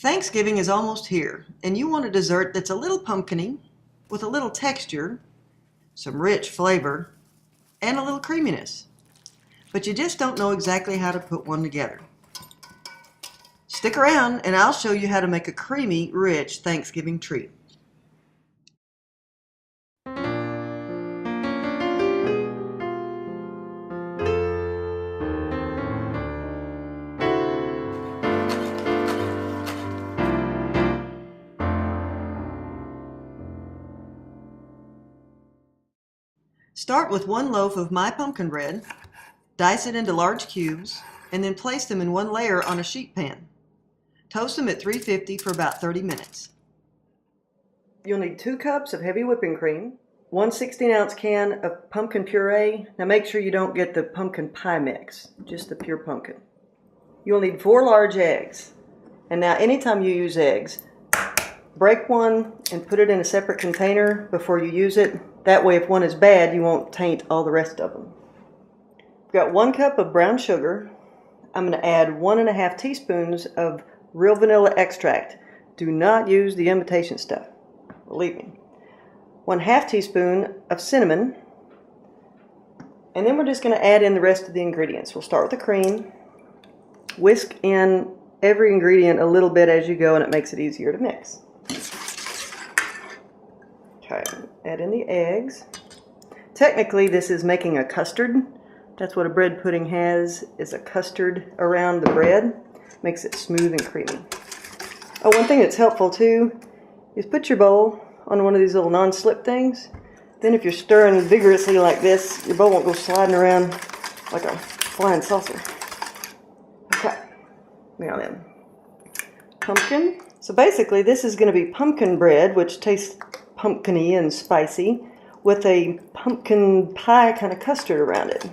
Thanksgiving is almost here, and you want a dessert that's a little pumpkiny, with a little texture, some rich flavor, and a little creaminess. But you just don't know exactly how to put one together. Stick around and I'll show you how to make a creamy, rich Thanksgiving treat. Start with 1 loaf of my pumpkin bread, dice it into large cubes, and then place them in one layer on a sheet pan. Toast them at 350 for about 30 minutes. You'll need 2 cups of heavy whipping cream, 1 16-ounce can of pumpkin puree. Now make sure you don't get the pumpkin pie mix, just the pure pumpkin. You'll need 4 large eggs. And now anytime you use eggs, break one and put it in a separate container before you use it. That way if one is bad, you won't taint all the rest of them. We've got 1 cup of brown sugar. I'm going to add 1½ teaspoons of real vanilla extract. Do not use the imitation stuff, believe me. 1/2 teaspoon of cinnamon. And then we're just going to add in the rest of the ingredients. We'll start with the cream. Whisk in every ingredient a little bit as you go, and it makes it easier to mix. Okay, add in the eggs. Technically, this is making a custard. That's what a bread pudding has, is a custard around the bread. Makes it smooth and creamy. Oh, one thing that's helpful too is put your bowl on one of these little non-slip things. Then if you're stirring vigorously like this, your bowl won't go sliding around like a flying saucer. Okay, now then, pumpkin. So basically this is going to be pumpkin bread, which tastes pumpkin-y and spicy, with a pumpkin pie kind of custard around it.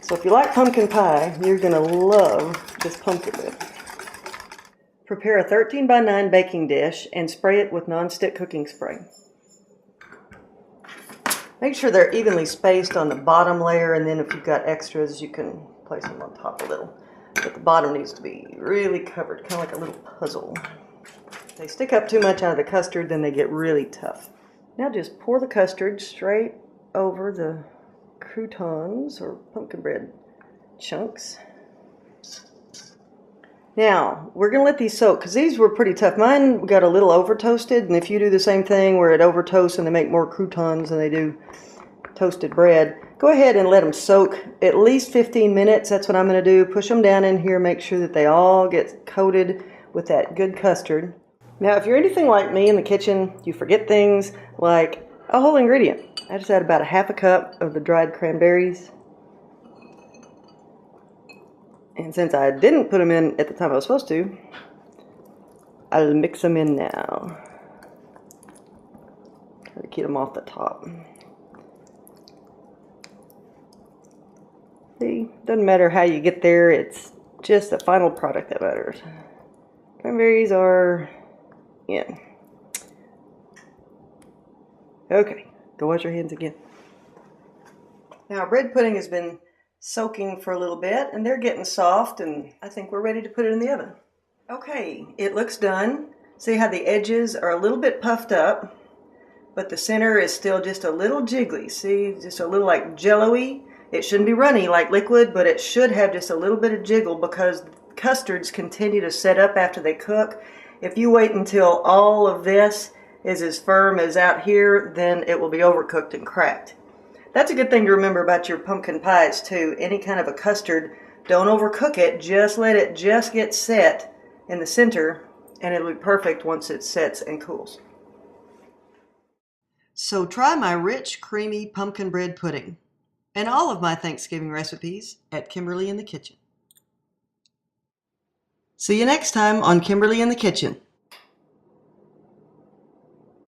So if you like pumpkin pie, you're going to love this pumpkin bread. Prepare a 13×9 baking dish and spray it with nonstick cooking spray. Make sure they're evenly spaced on the bottom layer, and then if you've got extras, you can place them on top a little. But the bottom needs to be really covered, kind of like a little puzzle. If they stick up too much out of the custard, then they get really tough. Now just pour the custard straight over the croutons or pumpkin bread chunks. Now we're going to let these soak, because these were pretty tough. Mine got a little over toasted, and if you do the same thing where it over toasts and they make more croutons than they do toasted bread, go ahead and let them soak at least 15 minutes. That's what I'm going to do. Push them down in here, make sure that they all get coated with that good custard. Now if you're anything like me in the kitchen, you forget things like a whole ingredient. I just add about 1/2 cup of the dried cranberries. And since I didn't put them in at the time I was supposed to, I'll mix them in now. Try to keep them off the top. See, doesn't matter how you get there, it's just the final product that matters. Cranberries are in. Okay, go wash your hands again. Now our bread pudding has been soaking for a little bit, and they're getting soft, and I think we're ready to put it in the oven. Okay, it looks done. See how the edges are a little bit puffed up, but the center is still just a little jiggly. See, just a little like jello-y. It shouldn't be runny like liquid, but it should have just a little bit of jiggle, because custards continue to set up after they cook. If you wait until all of this is as firm as out here, then it will be overcooked and cracked. That's a good thing to remember about your pumpkin pies too. Any kind of a custard, don't overcook it. Just let it just get set in the center, and it'll be perfect once it sets and cools. So try my rich, creamy pumpkin bread pudding and all of my Thanksgiving recipes at Kimberly in the Kitchen. See you next time on Kimberly in the Kitchen.